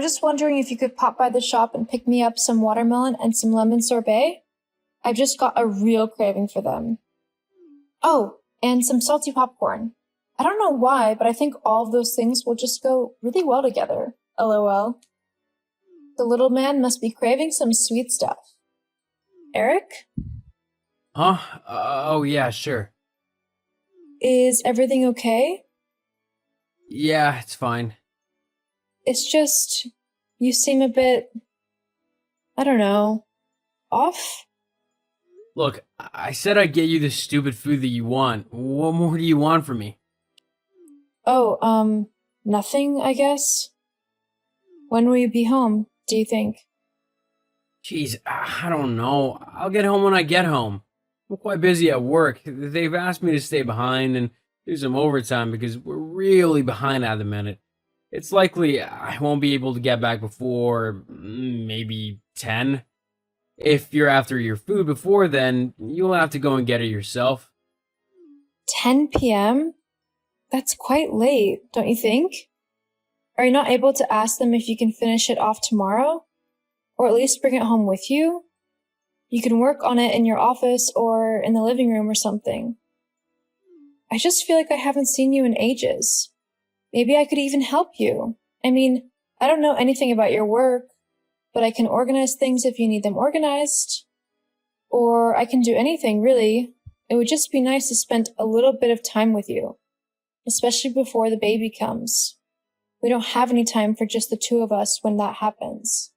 was just wondering if you could pop by the shop and pick me up some watermelon and some lemon sorbet. I've just got a real craving for them. Oh, and some salty popcorn. I don't know why, but I think all of those things will just go really well together. LOL. The little man must be craving some sweet stuff. Eric, Huh? Oh, yeah, sure. is everything okay? Yeah, it's fine. It's just, you seem a bit, I don't know, off? Look, I said I'd get you the stupid food that you want. What more do you want from me? Oh, nothing, I guess. When will you be home, do you think? Jeez, I don't know. I'll get home when I get home. I'm quite busy at work. They've asked me to stay behind and do some overtime because we're really behind at the minute. It's likely I won't be able to get back before maybe 10. If you're after your food before then, you'll have to go and get it yourself. 10 p.m.? That's quite late, don't you think? Are you not able to ask them if you can finish it off tomorrow? Or at least bring it home with you? You can work on it in your office or in the living room or something. I just feel like I haven't seen you in ages. Maybe I could even help you. I mean, I don't know anything about your work, but I can organize things if you need them organized. Or I can do anything, really. It would just be nice to spend a little bit of time with you, especially before the baby comes. We don't have any time for just the two of us when that happens.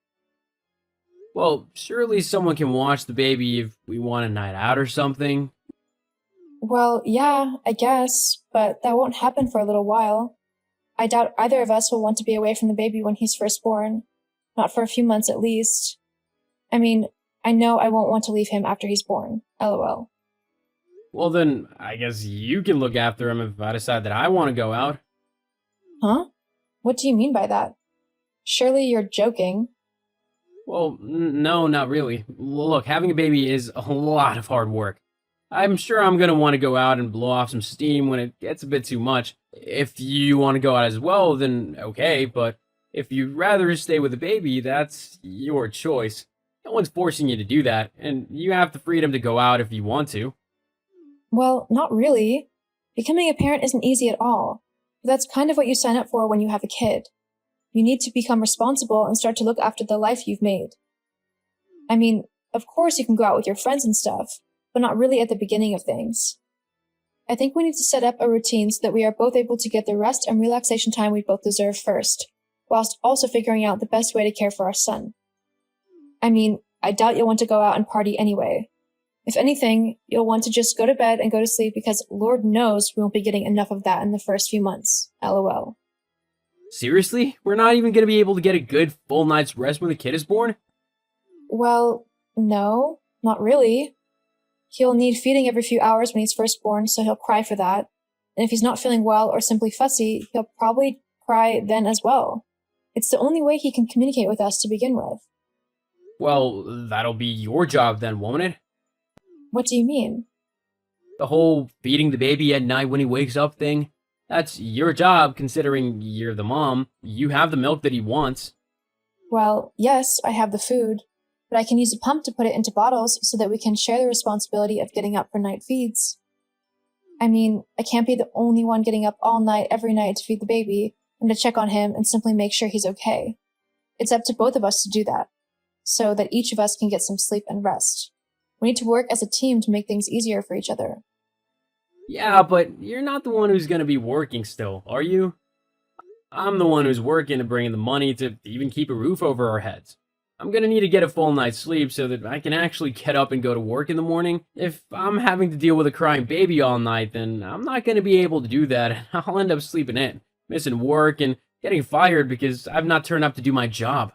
Well, surely someone can watch the baby if we want a night out or something. Well, yeah, I guess, but that won't happen for a little while. I doubt either of us will want to be away from the baby when he's first born. Not for a few months at least. I mean, I know I won't want to leave him after he's born. LOL. Well, then, I guess you can look after him if I decide that I want to go out. Huh? What do you mean by that? Surely you're joking. Well, no, not really. Look, having a baby is a lot of hard work. I'm sure I'm going to want to go out and blow off some steam when it gets a bit too much. If you want to go out as well, then okay, but if you'd rather stay with the baby, that's your choice. No one's forcing you to do that, and you have the freedom to go out if you want to. Well, not really. Becoming a parent isn't easy at all. But that's kind of what you sign up for when you have a kid. You need to become responsible and start to look after the life you've made. I mean, of course you can go out with your friends and stuff, but not really at the beginning of things. I think we need to set up a routine so that we are both able to get the rest and relaxation time we both deserve first, whilst also figuring out the best way to care for our son. I mean, I doubt you'll want to go out and party anyway. If anything, you'll want to just go to bed and go to sleep because Lord knows we won't be getting enough of that in the first few months. LOL. Seriously? We're not even going to be able to get a good full night's rest when the kid is born? Well, no, not really. He'll need feeding every few hours when he's first born, so he'll cry for that. And if he's not feeling well or simply fussy, he'll probably cry then as well. It's the only way he can communicate with us to begin with. Well, that'll be your job then, won't it? What do you mean? The whole feeding the baby at night when he wakes up thing. That's your job, considering you're the mom. You have the milk that he wants. Well, yes, I have the food, but I can use a pump to put it into bottles so that we can share the responsibility of getting up for night feeds. I mean, I can't be the only one getting up all night every night to feed the baby and to check on him and simply make sure he's okay. It's up to both of us to do that, so that each of us can get some sleep and rest. We need to work as a team to make things easier for each other. Yeah, but you're not the one who's gonna be working still, are you? I'm the one who's working and bringing the money to even keep a roof over our heads. I'm gonna need to get a full night's sleep so that I can actually get up and go to work in the morning. If I'm having to deal with a crying baby all night, then I'm not gonna be able to do that, and I'll end up sleeping in, missing work, and getting fired because I've not turned up to do my job.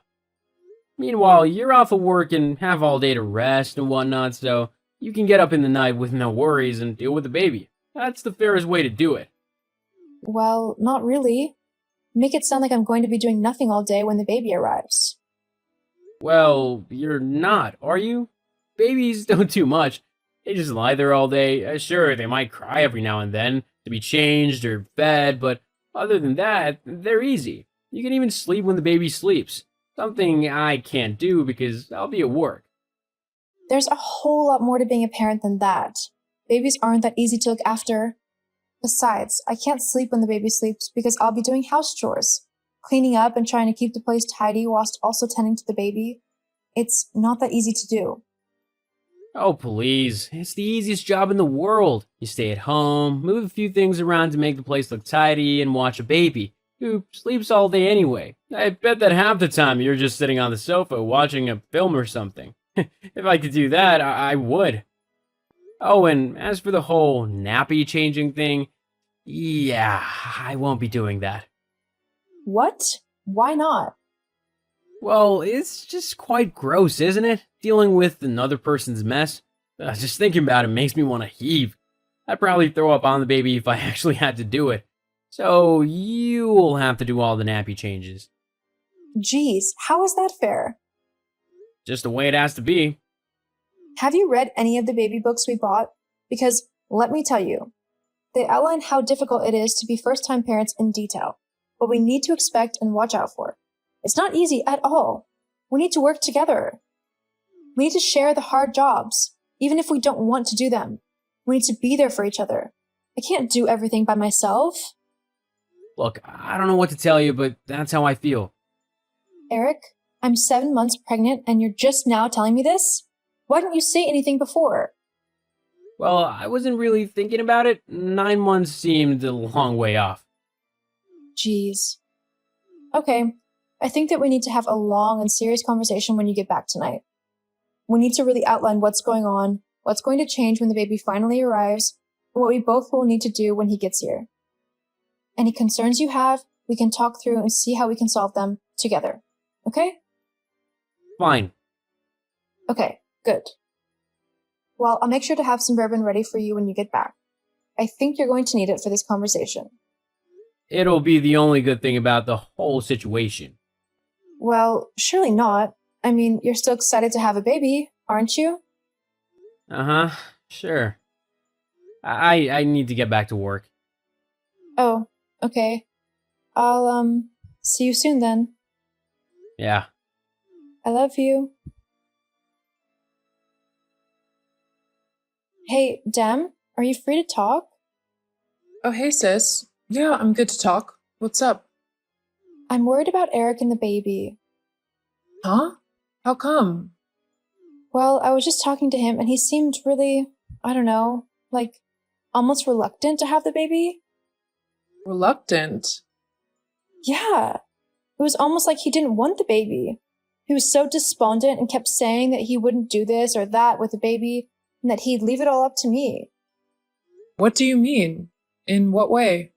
Meanwhile, you're off of work and have all day to rest and whatnot, so you can get up in the night with no worries and deal with the baby. That's the fairest way to do it. Well, not really. Make it sound like I'm going to be doing nothing all day when the baby arrives. Well, you're not, are you? Babies don't do much. They just lie there all day. Sure, they might cry every now and then to be changed or fed, but other than that, they're easy. You can even sleep when the baby sleeps. Something I can't do because I'll be at work. There's a whole lot more to being a parent than that. Babies aren't that easy to look after. Besides, I can't sleep when the baby sleeps because I'll be doing house chores, cleaning up and trying to keep the place tidy whilst also tending to the baby. It's not that easy to do. Oh, please. It's the easiest job in the world. You stay at home, move a few things around to make the place look tidy, and watch a baby who sleeps all day anyway. I bet that half the time you're just sitting on the sofa watching a film or something. If I could do that, I would. Oh, and as for the whole nappy changing thing, yeah, I won't be doing that. What? Why not? Well, it's just quite gross, isn't it? Dealing with another person's mess. Just thinking about it makes me want to heave. I'd probably throw up on the baby if I actually had to do it. So you'll have to do all the nappy changes. Geez, how is that fair? Just the way it has to be. Have you read any of the baby books we bought? Because, let me tell you, they outline how difficult it is to be first-time parents in detail, what we need to expect and watch out for. It's not easy at all. We need to work together. We need to share the hard jobs, even if we don't want to do them. We need to be there for each other. I can't do everything by myself. Look, I don't know what to tell you, but that's how I feel. Eric, I'm 7 months pregnant and you're just now telling me this? Why didn't you say anything before? Well, I wasn't really thinking about it. 9 months seemed a long way off. Jeez. Okay, I think that we need to have a long and serious conversation when you get back tonight. We need to really outline what's going on, what's going to change when the baby finally arrives, and what we both will need to do when he gets here. Any concerns you have, we can talk through and see how we can solve them together. Okay? Fine. Okay, good. Well, I'll make sure to have some bourbon ready for you when you get back. I think you're going to need it for this conversation. It'll be the only good thing about the whole situation. Well, surely not. I mean, you're still excited to have a baby, aren't you? Uh-huh, sure. I need to get back to work. Oh, okay. I'll, see you soon then. Yeah. I love you. Hey, Dem, are you free to talk? Oh, hey, sis. Yeah, I'm good to talk. What's up? I'm worried about Eric and the baby. Huh? How come? Well, I was just talking to him and he seemed really, I don't know, like almost reluctant to have the baby. Reluctant? Yeah. It was almost like he didn't want the baby. He was so despondent and kept saying that he wouldn't do this or that with the baby and that he'd leave it all up to me. What do you mean? In what way?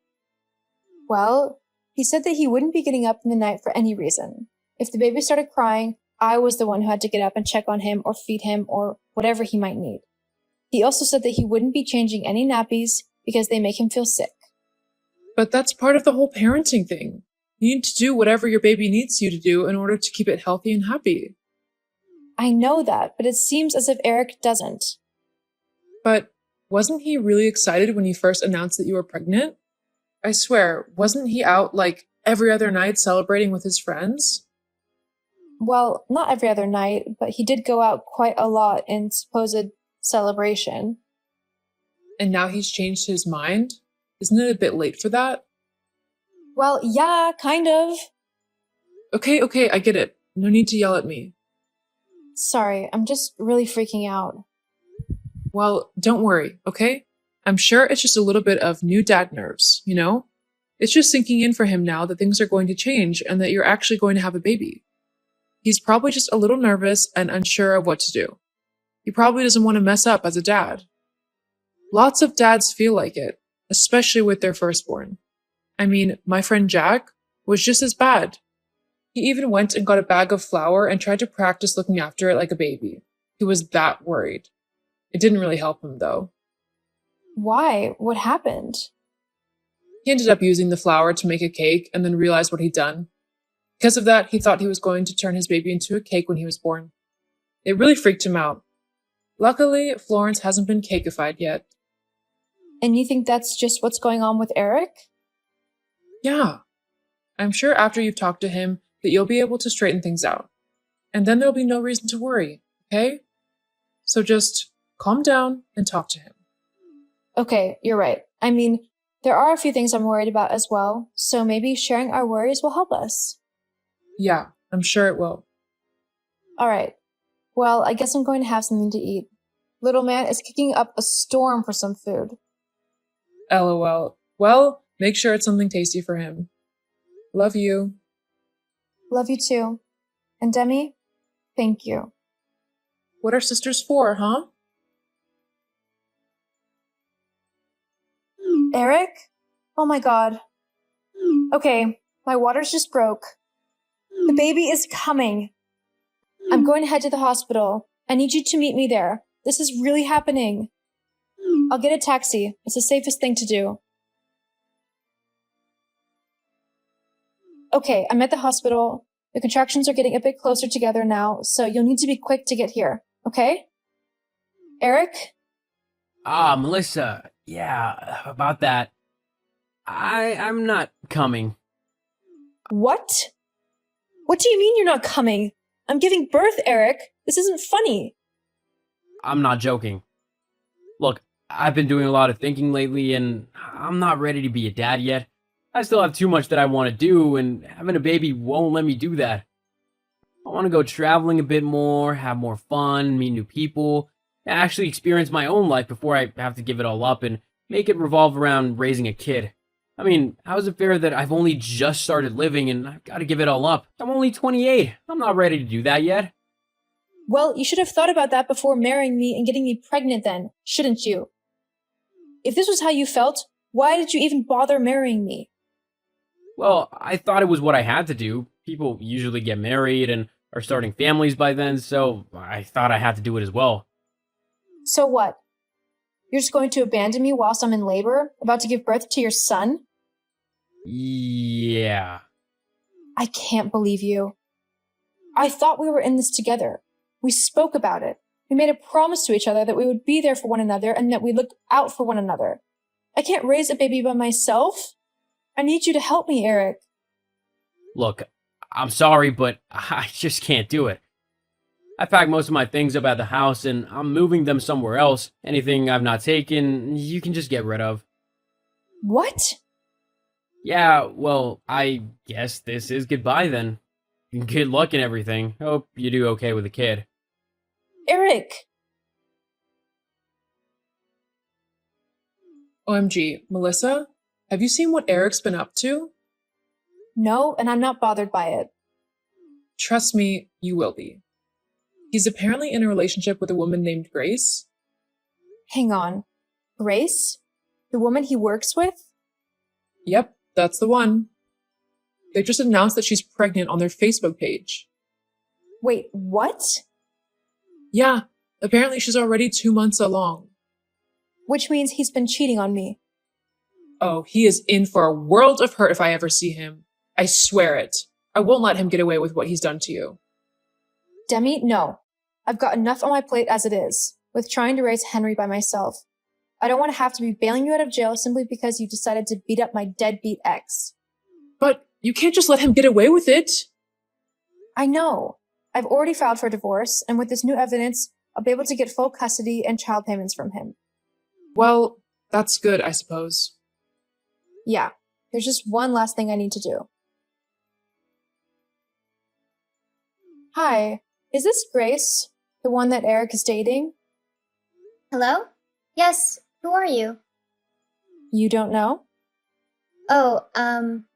Well, he said that he wouldn't be getting up in the night for any reason. If the baby started crying, I was the one who had to get up and check on him or feed him or whatever he might need. He also said that he wouldn't be changing any nappies because they make him feel sick. But that's part of the whole parenting thing. You need to do whatever your baby needs you to do in order to keep it healthy and happy. I know that, but it seems as if Eric doesn't. But wasn't he really excited when you first announced that you were pregnant? I swear, wasn't he out like every other night celebrating with his friends? Well, not every other night, but he did go out quite a lot in supposed celebration. And now he's changed his mind? Isn't it a bit late for that? Well, yeah, kind of. Okay, I get it. No need to yell at me. Sorry, I'm just really freaking out. Well, don't worry, okay? I'm sure it's just a little bit of new dad nerves, you know? It's just sinking in for him now that things are going to change and that you're actually going to have a baby. He's probably just a little nervous and unsure of what to do. He probably doesn't want to mess up as a dad. Lots of dads feel like it, especially with their firstborn. I mean, my friend Jack was just as bad. He even went and got a bag of flour and tried to practice looking after it like a baby. He was that worried. It didn't really help him, though. Why? What happened? He ended up using the flour to make a cake and then realized what he'd done. Because of that, he thought he was going to turn his baby into a cake when he was born. It really freaked him out. Luckily, Florence hasn't been cakeified yet. And you think that's just what's going on with Eric? Yeah. I'm sure after you've talked to him that you'll be able to straighten things out. And then there'll be no reason to worry, okay? So just calm down and talk to him. Okay, you're right. I mean, there are a few things I'm worried about as well, so maybe sharing our worries will help us. Yeah, I'm sure it will. All right. Well, I guess I'm going to have something to eat. Little man is kicking up a storm for some food. LOL. Well, make sure it's something tasty for him. Love you. Love you too. And Demi, thank you. What are sisters for, huh? Eric? Oh my god. Okay, my water's just broke. The baby is coming. I'm going to head to the hospital. I need you to meet me there. This is really happening. I'll get a taxi. It's the safest thing to do. Okay, I'm at the hospital. The contractions are getting a bit closer together now, so you'll need to be quick to get here, okay? Eric? Melissa. Yeah, about that. I'm not coming. What? What do you mean you're not coming? I'm giving birth, Eric. This isn't funny. I'm not joking. Look, I've been doing a lot of thinking lately, and I'm not ready to be a dad yet. I still have too much that I want to do, and having a baby won't let me do that. I want to go traveling a bit more, have more fun, meet new people, and actually experience my own life before I have to give it all up and make it revolve around raising a kid. I mean, how is it fair that I've only just started living and I've got to give it all up? I'm only 28. I'm not ready to do that yet. Well, you should have thought about that before marrying me and getting me pregnant then, shouldn't you? If this was how you felt, why did you even bother marrying me? Well, I thought it was what I had to do. People usually get married and are starting families by then, so I thought I had to do it as well. So what? You're just going to abandon me whilst I'm in labor, about to give birth to your son? Yeah. I can't believe you. I thought we were in this together. We spoke about it. We made a promise to each other that we would be there for one another and that we'd look out for one another. I can't raise a baby by myself. I need you to help me, Eric. Look, I'm sorry, but I just can't do it. I packed most of my things up at the house and I'm moving them somewhere else. Anything I've not taken, you can just get rid of. What? Yeah, well, I guess this is goodbye then. Good luck and everything. Hope you do okay with the kid. Eric! OMG, Melissa, have you seen what Eric's been up to? No, and I'm not bothered by it. Trust me, you will be. He's apparently in a relationship with a woman named Grace. Hang on. Grace? The woman he works with? Yep, that's the one. They just announced that she's pregnant on their Facebook page. Wait, what? Yeah, apparently she's already 2 months along. Which means he's been cheating on me. Oh, he is in for a world of hurt if I ever see him. I swear it. I won't let him get away with what he's done to you. Demi, no. I've got enough on my plate as it is, with trying to raise Henry by myself. I don't want to have to be bailing you out of jail simply because you decided to beat up my deadbeat ex. But you can't just let him get away with it. I know. I've already filed for divorce, and with this new evidence, I'll be able to get full custody and child payments from him. Well, that's good, I suppose. Yeah, there's just one last thing I need to do. Hi, is this Grace, the one that Eric is dating? Hello? Yes, who are you? You don't know? Oh,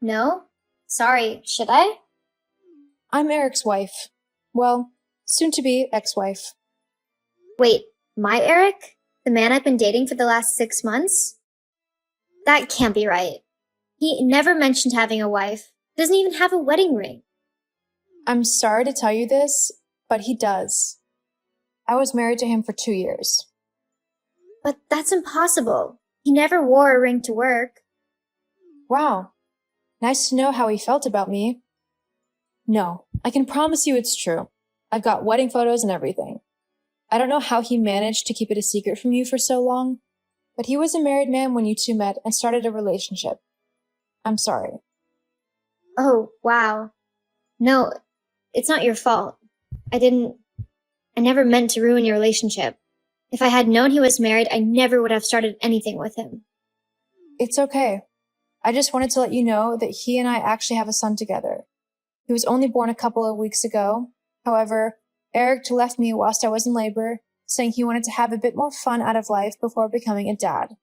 no? Sorry, should I? I'm Eric's wife. Well, soon-to-be ex-wife. Wait, my Eric? The man I've been dating for the last 6 months? That can't be right. He never mentioned having a wife. Doesn't even have a wedding ring. I'm sorry to tell you this, but he does. I was married to him for 2 years. But that's impossible. He never wore a ring to work. Wow. Nice to know how he felt about me. No, I can promise you it's true. I've got wedding photos and everything. I don't know how he managed to keep it a secret from you for so long, but he was a married man when you two met and started a relationship. I'm sorry. Oh, wow. No, it's not your fault. I never meant to ruin your relationship. If I had known he was married, I never would have started anything with him. It's okay. I just wanted to let you know that he and I actually have a son together. He was only born a couple of weeks ago. However, Eric left me whilst I was in labor, saying he wanted to have a bit more fun out of life before becoming a dad.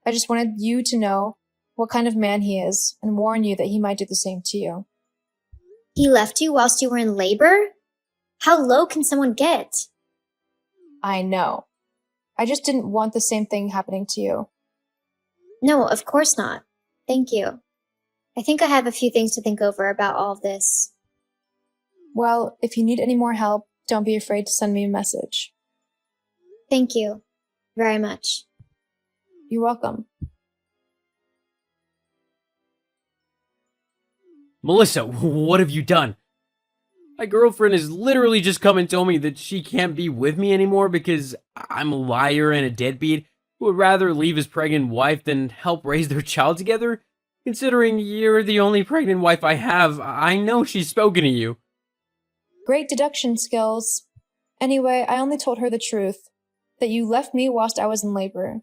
I just wanted you to know what kind of man he is and warn you that he might do the same to you. He left you whilst you were in labor? How low can someone get? I know. I just didn't want the same thing happening to you. No, of course not. Thank you. I think I have a few things to think over about all of this. Well, if you need any more help, don't be afraid to send me a message. Thank you very much. You're welcome. Melissa, what have you done? My girlfriend has literally just come and told me that she can't be with me anymore because I'm a liar and a deadbeat who would rather leave his pregnant wife than help raise their child together. Considering you're the only pregnant wife I have, I know she's spoken to you. Great deduction skills. Anyway, I only told her the truth, that you left me whilst I was in labor.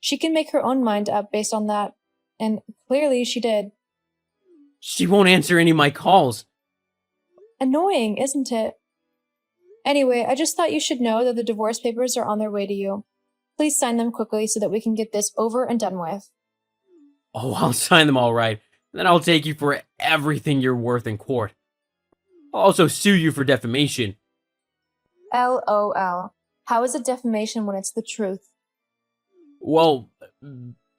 She can make her own mind up based on that, and clearly she did. She won't answer any of my calls. Annoying, isn't it? Anyway, I just thought you should know that the divorce papers are on their way to you. Please sign them quickly so that we can get this over and done with. Oh, I'll sign them all right. Then I'll take you for everything you're worth in court. I'll also sue you for defamation. LOL. How is it defamation when it's the truth? Well,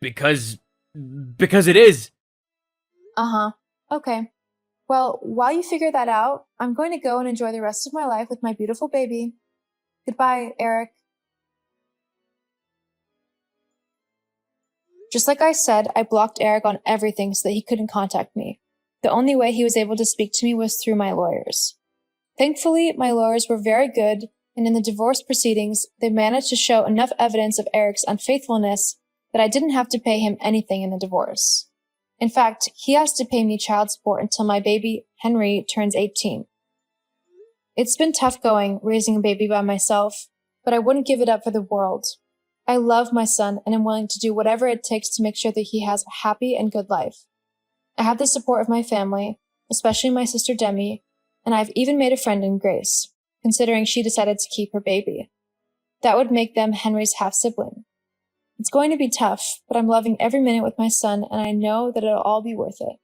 because it is. Uh-huh. Okay. Well, while you figure that out, I'm going to go and enjoy the rest of my life with my beautiful baby. Goodbye, Eric. Just like I said, I blocked Eric on everything so that he couldn't contact me. The only way he was able to speak to me was through my lawyers. Thankfully, my lawyers were very good, and in the divorce proceedings, they managed to show enough evidence of Eric's unfaithfulness that I didn't have to pay him anything in the divorce. In fact, he has to pay me child support until my baby, Henry, turns 18. It's been tough going, raising a baby by myself, but I wouldn't give it up for the world. I love my son and am willing to do whatever it takes to make sure that he has a happy and good life. I have the support of my family, especially my sister Demi, and I've even made a friend in Grace, considering she decided to keep her baby. That would make them Henry's half-sibling. It's going to be tough, but I'm loving every minute with my son, and I know that it'll all be worth it.